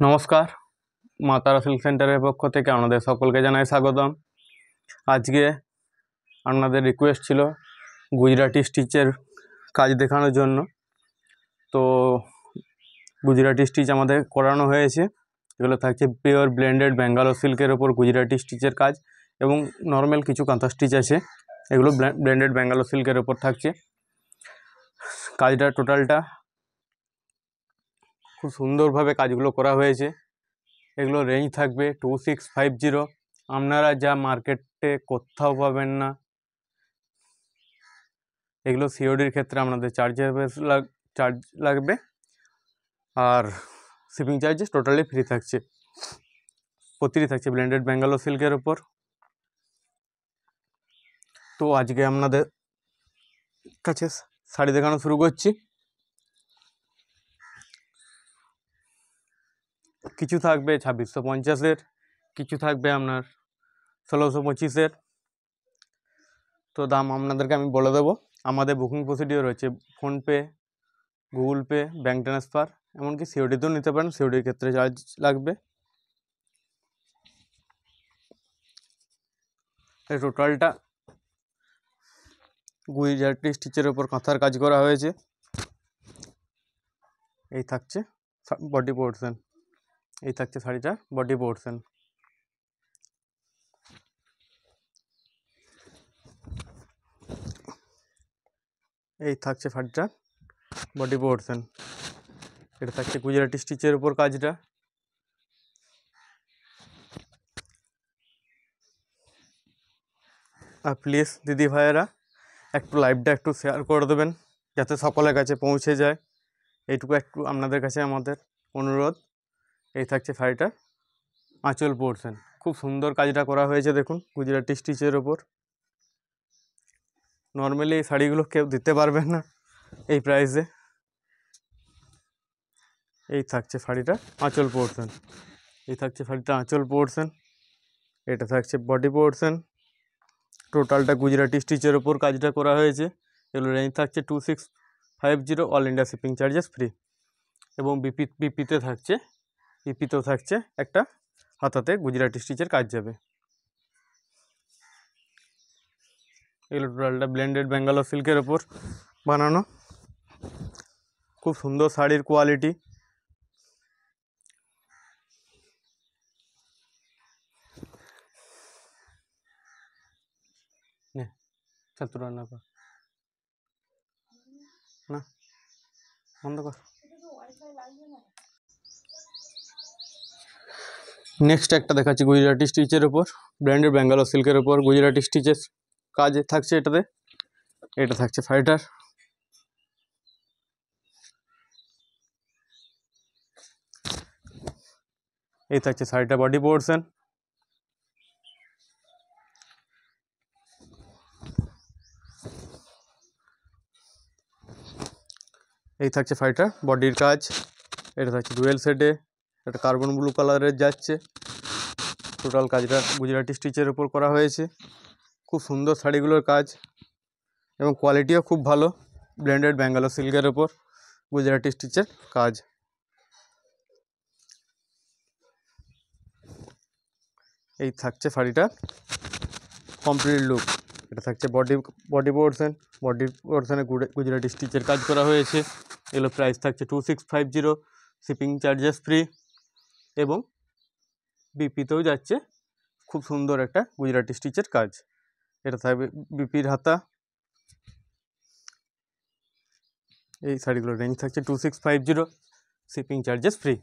নমস্কার, মা তারা সিল্ক সেন্টারের পক্ষ থেকে আপনাদের সকলকে জানাই স্বাগতম। আজকে আপনাদের রিকোয়েস্ট ছিল গুজরাটি স্টিচের কাজ দেখানোর জন্য। তো গুজরাটি স্টিচ আমাদের করানো হয়েছে। এগুলো থাকছে পিওর ব্লেন্ডেড ব্যাঙ্গালোর সিল্কের ওপর গুজরাটি স্টিচের কাজ, এবং নর্মাল কিছু কাঁথা স্টিচ আছে। এগুলো ব্লেন্ডেড ব্যাঙ্গালোর সিল্কের ওপর থাকছে। কাজটা টোটালটা খুব সুন্দরভাবে কাজগুলো করা হয়েছে। এগুলো রেঞ্জ থাকবে 2650। আপনারা যা মার্কেটে কোথাও পাবেন না। এগুলো সিওডির ক্ষেত্রে আপনাদের চার্জ লাগবে, আর শিপিং চার্জেস টোটালি ফ্রি থাকছে। প্রতিটি থাকছে ব্লেন্ডেড ব্যাঙ্গালোর সিল্কের ওপর। তো আজকে আপনাদের কাছে শাড়ি দেখানো শুরু করছি। কিছু থাকবে 2650-এর, কিছু থাকবে আপনার 1625-এর। তো দাম আপনাদেরকে আমি বলে দেবো। আমাদের বুকিং প্রসিডিওর রয়েছে PhonePe, Google pay, bank transfer, এমনকি সিওডিতেও নিতে পারেন। সিওডির ক্ষেত্রে চার্জ লাগবে। এই টোটালটা গুজরাটি স্টিচের ওপর কাঁথার কাজ করা হয়েছে। এই থাকছে বডি পোর্শন, এই থাকছে শাড়িটার বডি পোর্শন। এই থাকছে শাড়িটার বডি পোর্শন। এটা থাকছে গুজরাটি স্টিচের ওপর কাজটা। আর প্লিজ দিদি ভাইয়েরা, একটু লাইভটা একটু শেয়ার করে দেবেন যাতে সকলের কাছে পৌঁছে যায়। এইটুকু একটু আপনাদের কাছে আমাদের অনুরোধ। এই থাকছে শাড়িটার আঁচল পোর্শন। খুব সুন্দর কাজটা করা হয়েছে, দেখুন, গুজরাটি স্টিচের ওপর। নর্মালি এই শাড়িগুলো কেউ দিতে পারবেন না এই প্রাইসে। এই থাকছে শাড়িটা আঁচল পোর্শন। এই থাকছে শাড়িটা আঁচল পোর্শন। এটা থাকছে বডি পোর্শন। টোটালটা গুজরাটি স্টিচের ওপর কাজটা করা হয়েছে। এগুলো রেঞ্জ থাকছে 2650, all India shipping charges free. এবং বিপিতেও থাকছে একটা হাতাতে গুজরাটি স্টিচের কাজ যাবে। এগুলো টোটালটা ব্লেন্ডেড ব্যাঙ্গালোর সিল্কের ওপর বানানো। খুব সুন্দর শাড়ির কোয়ালিটি। না বন্ধ কর। নেক্সট একটা দেখাচ্ছি গুজরাটি স্টিচের ওপর, ব্র্যান্ডেড ব্যাঙ্গালোর সিল্কের ওপর গুজরাটি স্টিচের কাজ থাকছে এটাতে। এটা থাকছে শাড়িটার এই থাকছে শাড়িটা বডি পোর্শন। এই থাকছে শাড়িটার বডির কাজ। এটা থাকছে ডুয়েল সেটে, এটা কার্বন ব্লু কালারের যাচ্ছে। টোটাল কাজটা গুজরাটি স্টিচের ওপর করা হয়েছে। খুব সুন্দর শাড়িগুলোর কাজ, এবং কোয়ালিটিও খুব ভালো। ব্লেন্ডেড ব্যাঙ্গালোর সিল্কের ওপর গুজরাটি স্টিচের কাজ। এই থাকছে শাড়িটা কমপ্লিট লুক। এটা থাকছে বডি পোর্শন। বডি পোর্শনে গুজরাটি স্টিচের কাজ করা হয়েছে। এগুলো প্রাইস থাকছে 2650, শিপিং চার্জেস ফ্রি, এবং বিপিতেও যাচ্ছে। খুব সুন্দর একটা গুজরাটি স্টিচের কাজ। এটা থাকবে বিপির হাতা। এই শাড়িগুলোর রেঞ্জ থাকছে 2650, শিপিং চার্জেস ফ্রি।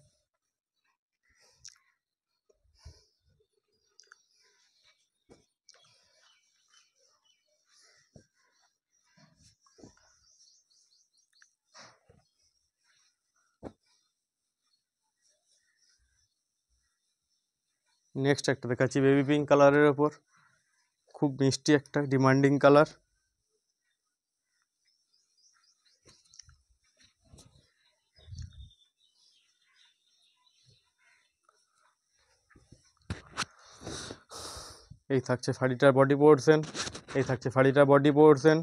নেক্সট একটা দেখাচ্ছি বেবি পিঙ্ক কালারের ওপর। খুব মিষ্টি একটা ডিমান্ডিং কালার। এই থাকছে শাড়িটার বডি পোর্শন। এই থাকছে শাড়িটার বডি পোর্শন,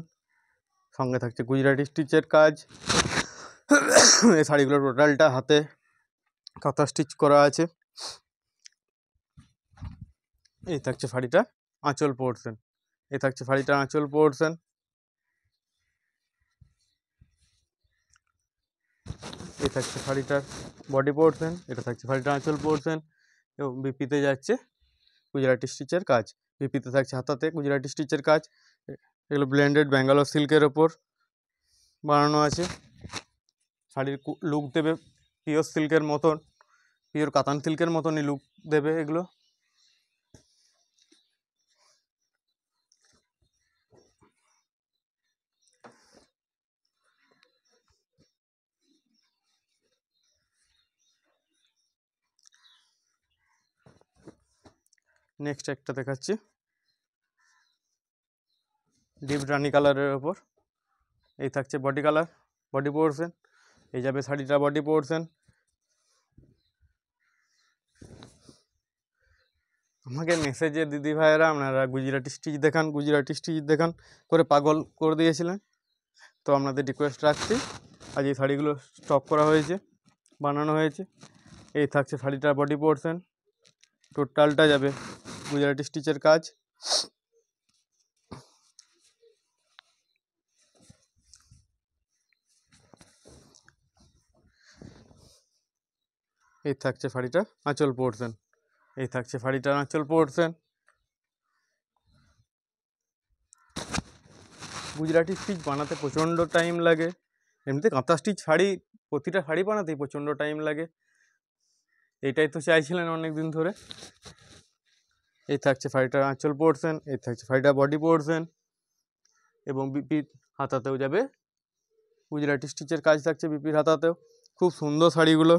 সঙ্গে থাকছে গুজরাটি স্টিচের কাজ। এই শাড়িগুলো টোটালটা হাতে কাঁথা স্টিচ করা আছে। এই থাকছে শাড়িটা আঁচল পোর্শন। এই থাকছে শাড়িটা আঁচল পোর্শন। এই থাকছে শাড়িটার বডি পোর্শন। এটা থাকছে শাড়িটা আঁচল পোর্শন এবং বিপিতে যাচ্ছে গুজরাটি স্টিচের কাজ। বিপিতে থাকছে হাতাতে গুজরাটি স্টিচের কাজ। এগুলো ব্লেন্ডেড ব্যাঙ্গালোর সিল্কের ওপর বানানো আছে। শাড়ির লুক দেবে পিওর সিল্কের মতন, পিওর কাতান সিল্কের মতনই লুক দেবে এগুলো। নেক্সট একটা দেখাচ্ছি ডিপ রানি কালারের ওপর। এই থাকছে বডি কালার, বডি পোর্শন। এই যাবে শাড়িটা বডি পোর্শন। আমাকে মেসেজে দিদি ভাইয়েরা আপনারা গুজরাটি স্টিচ দেখান, গুজরাটি স্টিচ দেখান করে পাগল করে দিয়েছিলেন। তো আপনাদের রিকোয়েস্ট রাখছি, আজ এই শাড়িগুলো স্টক করা হয়েছে, বানানো হয়েছে। এই থাকছে শাড়িটার বডি পোর্শন। টোটালটা যাবে গুজরাটি স্টিচের কাজ। এই থাকছে শাড়িটা আঁচল পোর্শন। এই থাকছে শাড়িটার আঁচল পোর্শন। গুজরাটি স্টিচ বানাতে প্রচণ্ড টাইম লাগে। এমনিতে কাঁথা স্টিচ শাড়ি প্রতিটা শাড়ি বানাতেই প্রচণ্ড টাইম লাগে। এইটাই তো চাইছিলেন অনেক দিন ধরে। এই থাকছে শাড়িটার আঁচল পোর্শন। এই থাকছে শাড়িটার বডি পোর্শন এবং বিপির হাতাতেও যাবে গুজরাটি স্টিচের কাজ থাকছে বিপির হাতাতেও। খুব সুন্দর শাড়িগুলো,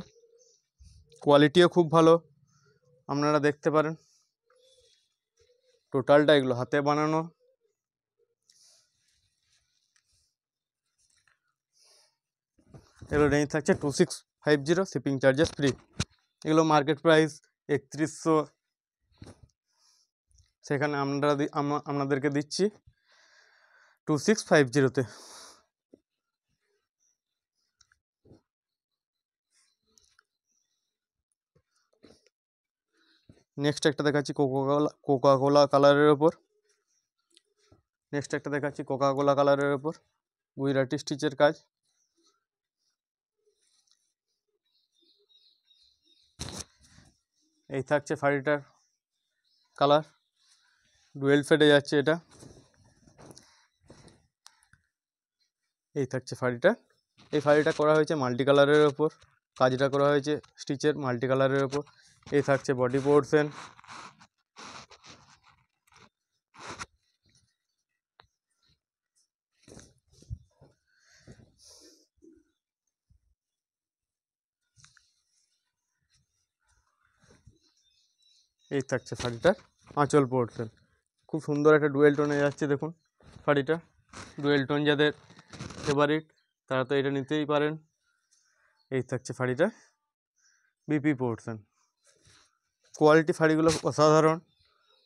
কোয়ালিটিও খুব ভালো, আপনারা দেখতে পারেন। টোটালটা এগুলো হাতে বানানো। এগুলো রেঞ্জ থাকছে 2650, শিপিং চার্জেস ফ্রি। এগুলো মার্কেট প্রাইস 3100, সেখানে আমরা আপনাদেরকে দিচ্ছি 2650-তে। নেক্সট একটা দেখাচ্ছি কোকা কোলা কালারের ওপর। নেক্সট একটা দেখাচ্ছি কোকা কোলা কালারের ওপর গুজরাটি স্টিচের কাজ। এই থাকছে শাড়িটার কালার, ডুয়েল ফেডে যাচ্ছে এটা। এই থাকছে শাড়িটা। এই শাড়িটা করা হয়েছে মাল্টি কালারের ওপর, কাজটা করা হয়েছে স্টিচের মাল্টি কালারের ওপর। এই থাকছে বডি পোর্শন। এই থাকছে শাড়িটার আঁচল পোর্শন। খুব সুন্দর একটা ডুয়েল টোনে যাচ্ছে দেখুন শাড়িটা। ডুয়েল টোন যাদের ফেভারিট তারা তো এটা নিতেই পারেন। এই থাকছে শাড়িটা বিপি পোর্শন। কোয়ালিটি শাড়িগুলো অসাধারণ,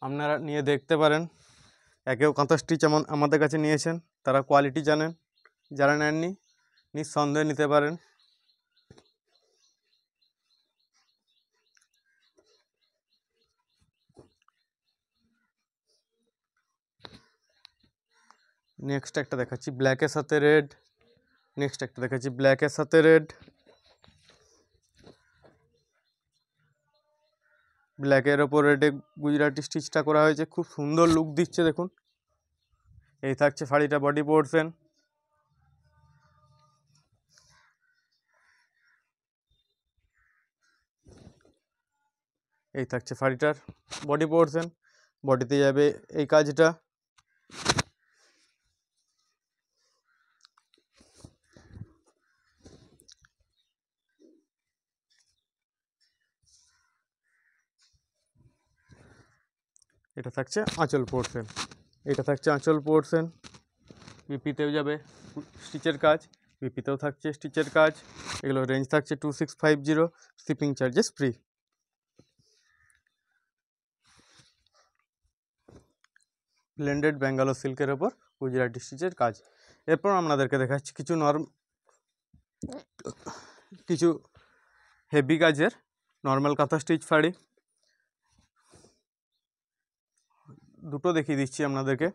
আপনারা নিয়ে দেখতে পারেন। একেও কাঁথা স্টিচ আমাদের কাছে নিয়েছেন, তারা কোয়ালিটি জানেন। যারা নেননি নিঃসন্দেহে নিতে পারেন। নেক্সট একটা দেখাচ্ছি ব্ল্যাকের সাথে রেড। নেক্সট একটা দেখাচ্ছি ব্ল্যাকের সাথে রেড। ব্ল্যাকের ওপর রেডে গুজরাটি স্টিচটা করা হয়েছে, খুব সুন্দর লুক দিচ্ছে দেখুন। এই থাকছে শাড়িটা বডি পোর্শন। এই থাকছে শাড়িটার বডি পোর্শন। বডিতে যাবে এই কাজটা। এটা থাকছে আঁচল পোর্শন। এটা থাকছে আঁচল পোর্শন। বিপিতেও যাবে স্টিচের কাজ, বিপিতেও থাকছে স্টিচের কাজ। এগুলো রেঞ্জ থাকছে 2650, shipping charges free. Blended Bangalore সিল্কের ওপর গুজরাটি স্টিচের কাজ। এরপর আপনাদেরকে দেখাচ্ছি কিছু হেভি কাজের নর্মাল কাঁথা স্টিচ শাড়ি, দুটো দেখিয়ে দিচ্ছি আপনাদেরকে।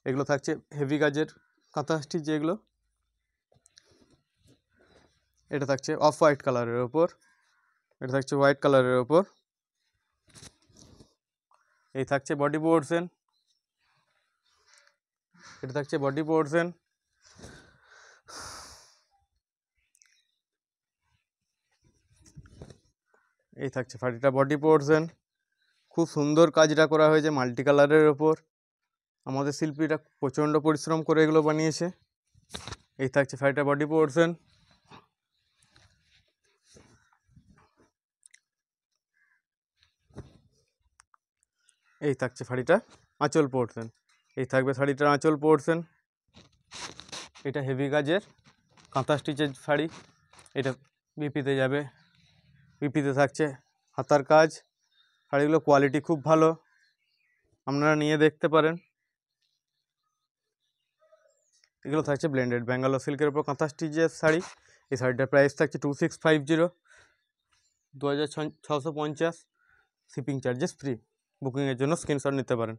এগুলো থাকছে হেভি কাজের কাঁথা স্টিচ যেগুলো, এটা থাকছে অফ হোয়াইট কালারের ওপর, এটা থাকছে হোয়াইট কালারের ওপর। এই থাকছে বডি পোর্শন, এটা থাকছে বডি পোর্শন। এই থাকছে শাড়িটা বডি পোর্শন। খুব সুন্দর কাজটা করা হয়েছে মাল্টি কালারের ওপর। আমাদের শিল্পীরা প্রচণ্ড পরিশ্রম করে এগুলো বানিয়েছে। এই থাকছে শাড়িটা বডি পোর্শন। এই থাকছে শাড়িটা আঁচল পোর্শন। এই থাকবে শাড়িটার আঁচল পোর্শন। এটা হেভি কাজের কাঁথা স্টিচের শাড়ি, এটা বিপিতে যাবে। বিপিতে থাকছে হাতার কাজ। শাড়িগুলো কোয়ালিটি খুব ভালো, আপনারা নিয়ে দেখতে পারেন। এগুলো থাকছে ব্লেন্ডেড ব্যাঙ্গালোর সিল্কের উপর কাঁথা স্টিচের শাড়ি। এই শাড়িটার প্রাইস থাকছে 2650, 2650। Shipping charges free. বুকিংয়ের জন্য স্ক্রিনশট নিতে পারেন।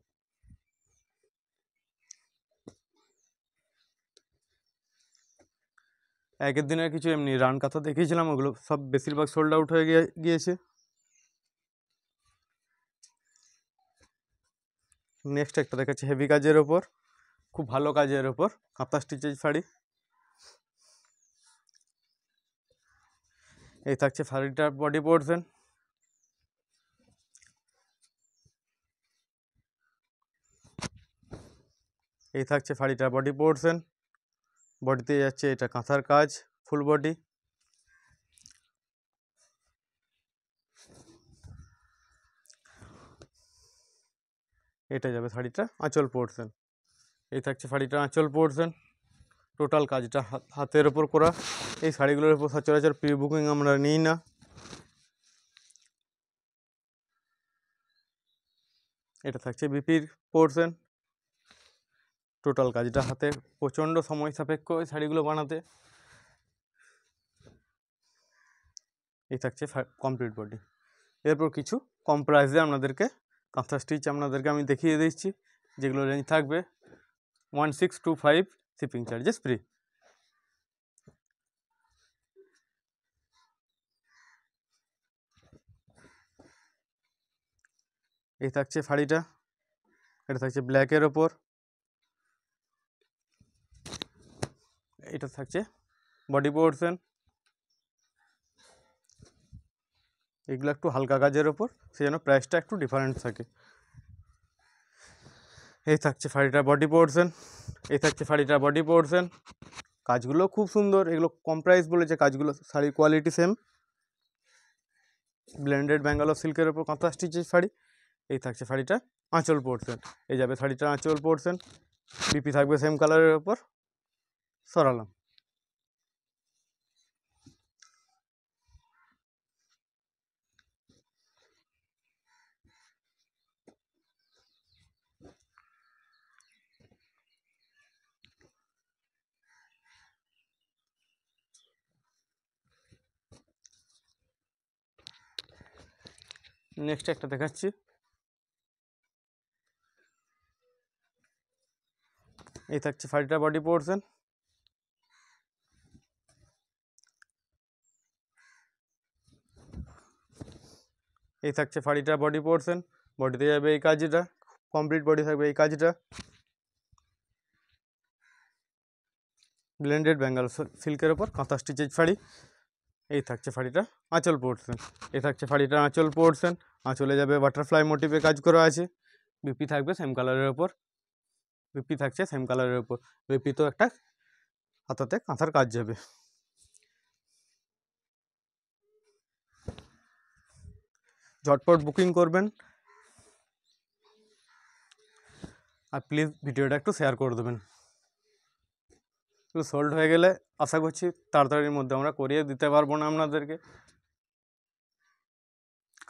আগের দিনের কিছু এমনি রান কাঁথা দেখিয়েছিলাম, ওগুলো সব বেশিরভাগ সোল্ড আউট হয়ে গিয়েছে। নেক্সট একটা দেখাচ্ছি হেভি কাজের ওপর, খুব ভালো কাজের ওপর কাঁথা স্টিচের শাড়ি। এই থাকছে শাড়িটার বডি পোর্শন। এই থাকছে শাড়িটার বডি পোর্শন। বডিতে যাচ্ছে এটা কাঁথার কাজ ফুল বডি। এটা যাবে শাড়িটা আঁচল পোর্শন। এই থাকছে শাড়িটা আঁচল পোর্শন। টোটাল কাজটা হাতের ওপর করা। এই শাড়িগুলোর উপর সচরাচর প্রি বুকিং আমরা নিই না। এটা থাকছে বিপির পোর্শন। টোটাল কাজটা হাতে, প্রচণ্ড সময় সাপেক্ষ এই শাড়িগুলো বানাতে। এই থাকছে কমপ্লিট বডি। এরপর কিছু কম প্রাইসে আপনাদেরকে কাঁথা স্টিচ আপনাদেরকে আমি দেখিয়ে দিচ্ছি, যেগুলো রেঞ্জ থাকবে 1625, শিপিং চার্জেস ফ্রি। এই থাকছে শাড়িটা, এটা থাকছে ব্ল্যাকের ওপর। এটা থাকছে বডি পোর্শন। এগুলো একটু হালকা কাজের ওপর, সেই জন্য প্রাইসটা একটু ডিফারেন্ট থাকে। এই থাকছে শাড়িটা বডি পোর্শন। এই থাকছে শাড়িটা বডি পোর্শন। কাজগুলো খুব সুন্দর, এগুলো কম প্রাইস বলেছে, কাজগুলো শাড়ির কোয়ালিটি সেম। ব্লেন্ডেড ব্যাঙ্গালোর সিল্কের ওপর কাঁথা স্টিচের শাড়ি। এই থাকছে শাড়িটা আঁচল পোর্শন। এই যাবে শাড়িটা আঁচল পোর্শন। বিপি থাকবে সেম কালারের ওপর। সরালাম। নেক্সট একটা দেখাচ্ছি। এই থাকছে শাড়িটা বডি পোর্শন। এই থাকছে শাড়িটা বডি পোর্শন। বডিতে যাবে এই কাজটা, কমপ্লিট বডি থাকবে এই কাজটা। ব্লেন্ডেড বেঙ্গল সিল্কের ওপর কাঁথা স্টিচের শাড়ি। এই থাকছে শাড়িটা আঁচল পোর্শন। এই থাকছে শাড়িটা আঁচল পোর্শন। আঁচলে যাবে বাটারফ্লাই মোটিভে কাজ করা আছে। বিপি থাকবে সেম কালারের ওপর। বিপি থাকছে সেম কালারের ওপর। বিপি তো একটা হাতাতে কাঁথার কাজ যাবে। ঝটপট বুকিং করবেন, আর প্লিজ ভিডিওটা একটু শেয়ার করে দেবেন। সোল্ড হয়ে গেলে আশা করছি তাড়াতাড়ির মধ্যে আমরা করিয়ে দিতে পারবো না আপনাদেরকে।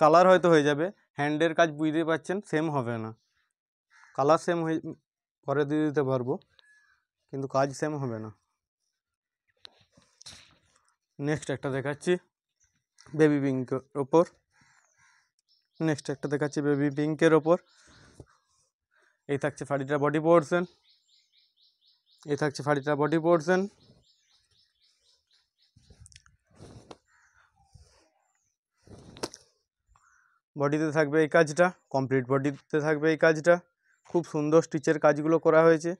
কালার হয়তো হয়ে যাবে, হ্যান্ডের কাজ বুঝতেই পারছেন সেম হবে না। কালার সেম হয়ে পরে দিয়ে দিতে পারবো, কিন্তু কাজ সেম হবে না। নেক্সট একটা দেখাচ্ছি বেবি পিঙ্কের ওপর। নেক্সট একটা দেখাচ্ছি বেবি পিঙ্কের ওপর। এই থাকছে শাড়িটার বডি পোর্শন। এই থাকছে শাড়িটার বডি পোর্শন। বডিতে থাকবে এই কাজটা, কমপ্লিট বডিতে থাকবে এই কাজটা। খুব সুন্দর স্টিচের কাজগুলো করা হয়েছে।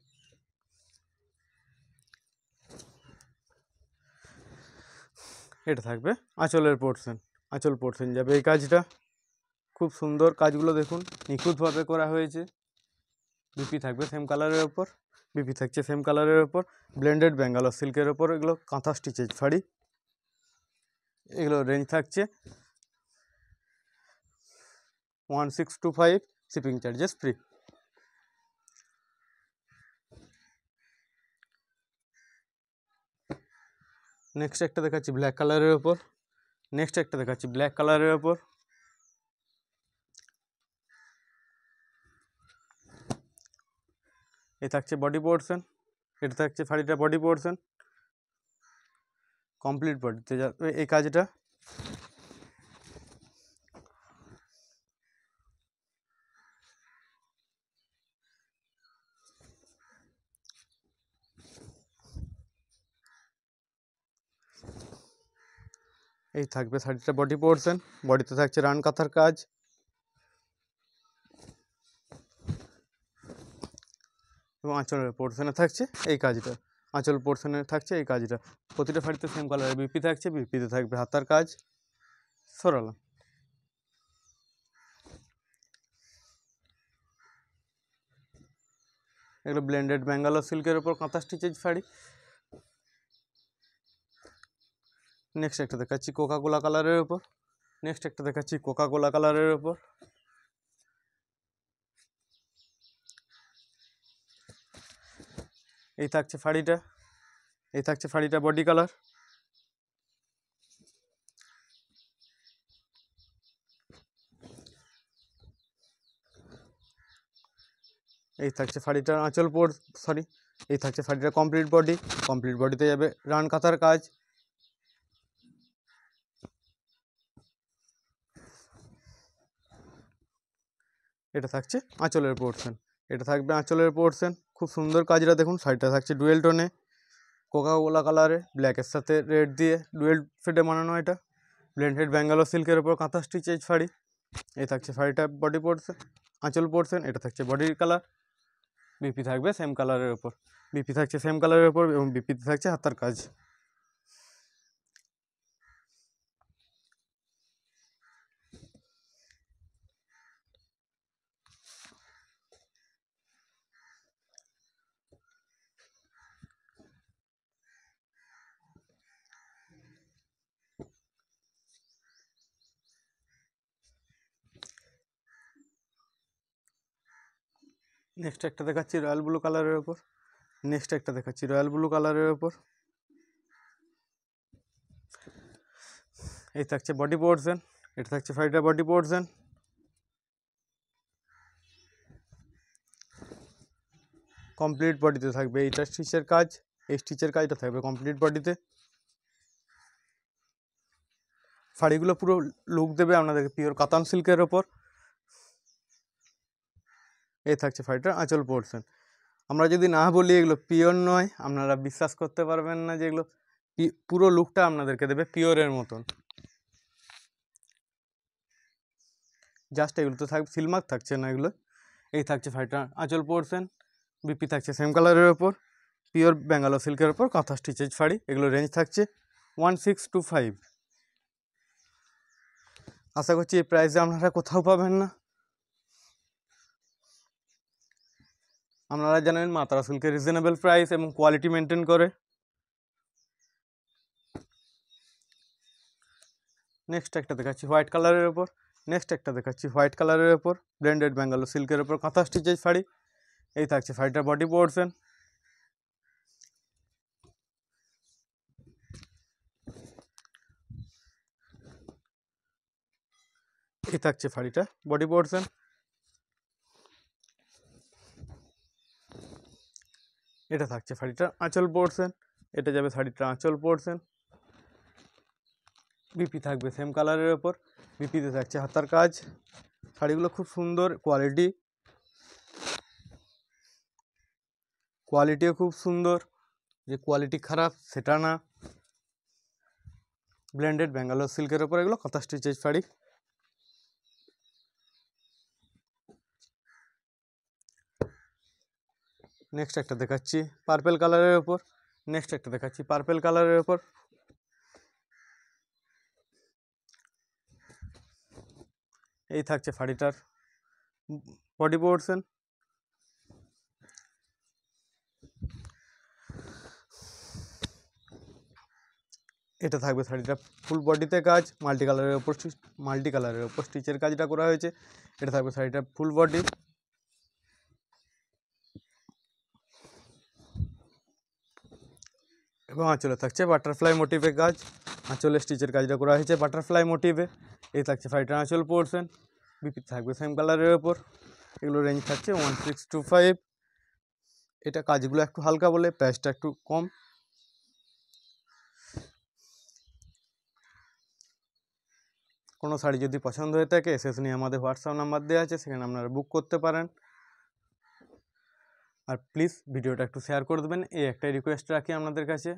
এটা থাকবে আঁচলের পোর্শন। আঁচল পোর্শন যাবে এই কাজটা। খুব সুন্দর কাজগুলো দেখুন, নিখুঁতভাবে করা হয়েছে। বিপি থাকবে সেম কালারের ওপর। বিপি থাকছে সেম কালারের ওপর, ব্লেন্ডেড ব্যাঙ্গালোর সিল্কের ওপর। এগুলো কাঁথা স্টিচের শাড়ি। এগুলো রেঞ্জ থাকছে 1625, শিপিং চার্জেস ফ্রি। নেক্সট একটা দেখাচ্ছি ব্ল্যাক কালারের ওপর। নেক্সট একটা দেখাচ্ছি ব্ল্যাক কালারের ওপর। এই থাকছে বডি পোর্শন। এটা থাকছে শাড়িটা বডি পোর্শন। কমপ্লিট বডিতে যাবে এই কাজটা। এই থাকবে শাড়িটা বডি পোর্শন। বডিতে থাকছে রান কাঁথার কাজ এবং আঁচলের পোর্শনে থাকছে এই কাজটা। আঁচল পোর্শনে থাকছে এই কাজটা। প্রতিটা শাড়িতে সেম কালারের বিপি থাকছে। বিপিতে থাকবে হাতার কাজ। সরালাম। এগুলো ব্লেন্ডেড ব্যাঙ্গালোর সিল্কের ওপর কাঁথা স্টিচের শাড়ি। নেক্সট একটা দেখাচ্ছি কোকা কোলা কালারের ওপর। নেক্সট একটা দেখাচ্ছি কোকা কোলা কালারের ওপর। এই থাকছে শাড়িটা। এই থাকছে শাড়িটা বডি কালার। এই থাকছে শাড়িটার আঁচল এই থাকছে শাড়িটার কমপ্লিট বডি। কমপ্লিট বডিতে যাবে রান কাঁথার কাজ। এটা থাকছে আঁচলের পোর্শন। এটা থাকবে আঁচলের পোর্শন। খুব সুন্দর কাজটা দেখুন। শাড়িটা থাকছে ডুয়েল টোনে, কোকা কোলা কালারে, ব্ল্যাকের সাথে রেড দিয়ে ডুয়েল ফেডে বানানো। এটা ব্লেন্ডেড ব্যাঙ্গালোর সিল্কের ওপর কাঁথা স্টিচের শাড়ি। এই থাকছে শাড়িটা বডি পোর্শন, আঁচল পোর্শন। এটা থাকছে বডির কালার। বিপি থাকবে সেম কালারের ওপর। বিপি থাকছে সেম কালারের ওপর এবং বিপিতে থাকছে হাতার কাজ। নেক্সট একটা দেখাচ্ছি রয়্যাল ব্লু কালারের ওপর। নেক্সট একটা দেখাচ্ছি রয়্যাল ব্লু কালারের ওপর। এই থাকছে বডি পোর্শন। এটা থাকছে শাড়িটার বডি পোর্শন। কমপ্লিট বডিতে থাকবে এইটা স্টিচের কাজ। এই স্টিচের কাজটা থাকবে কমপ্লিট বডিতে। শাড়িগুলো পুরো লুক দেবে আপনাদেরকে পিওর কাতান সিল্কের ওপর। এই থাকছে শাড়িটার আঁচল পোর্শন। আমরা যদি না বলি এগুলো পিওর নয়, আপনারা বিশ্বাস করতে পারবেন না যে এগুলো পুরো লুকটা আপনাদেরকে দেবে পিওরের মতন। জাস্ট এগুলো তো থাকবে, সিলমার্ক থাকছে না এগুলো। এই থাকছে শাড়িটার আঁচল পোর্শন। বিপি থাকছে সেম কালারের ওপর, পিওর ব্যাঙ্গালোর সিল্কের ওপর কাঁথা স্টিচের শাড়ি। এগুলো রেঞ্জ থাকছে 1625। আশা করছি এই প্রাইসে আপনারা কোথাও পাবেন না। আপনারা জানেন মা তারা সিল্কের রিজনেবল প্রাইস এবং কোয়ালিটি মেনটেন করে। নেক্সট একটা দেখাচ্ছি হোয়াইট কালারের ওপর। নেক্সট একটা দেখাচ্ছি হোয়াইট কালারের ওপর ব্লেন্ডেড ব্যাঙ্গালোর সিল্কের ওপর কাঁথা স্টিচের শাড়ি। এই থাকছে শাড়িটার বডি পোর্শন। এই থাকছে শাড়িটা বডি পোর্শন। এটা থাকছে শাড়িটার আঁচল পোর্শন। এটা যাবে শাড়িটার আঁচল পোর্শন। বিপি থাকবে সেম কালারের ওপর। বিপিতে থাকছে হাতার কাজ। শাড়িগুলো খুব সুন্দর, কোয়ালিটিও খুব সুন্দর, যে কোয়ালিটি খারাপ সেটা না। ব্লেন্ডেড ব্যাঙ্গালোর সিল্কের ওপর এগুলো কাঁথা স্টিচের শাড়ি। নেক্সট একটা দেখাচ্ছি পার্পেল কালারের ওপর। এই থাকছে শাড়িটার বডি পোর্শন। এটা থাকবে শাড়িটা ফুল বডিতে কাজ, মাল্টি কালারের ওপর স্টিচের কাজটা করা হয়েছে। এটা থাকবে শাড়িটা ফুল বডি। এবং আঁচলে থাকছে বাটারফ্লাই মোটিভে কাজ, আঁচলে স্টিচের কাজটা করা হয়েছে বাটারফ্লাই মোটিভে। এই থাকছে শাড়িটার আঁচল পোর্শন। বিপি থাকবে সেম কালারের ওপর। এগুলো রেঞ্জ থাকছে 1625। এটা কাজগুলো একটু হালকা বলে প্রাইসটা একটু কম। কোনো শাড়ি যদি পছন্দ হয়ে থাকে শেষ নিয়ে আমাদের হোয়াটসঅ্যাপ নাম্বার দেওয়া আছে, সেখানে আপনারা বুক করতে পারেন। আর প্লিজ ভিডিওটা একটু শেয়ার করে দেবেন, এই একটাই রিকোয়েস্ট রাখি আপনাদের কাছে।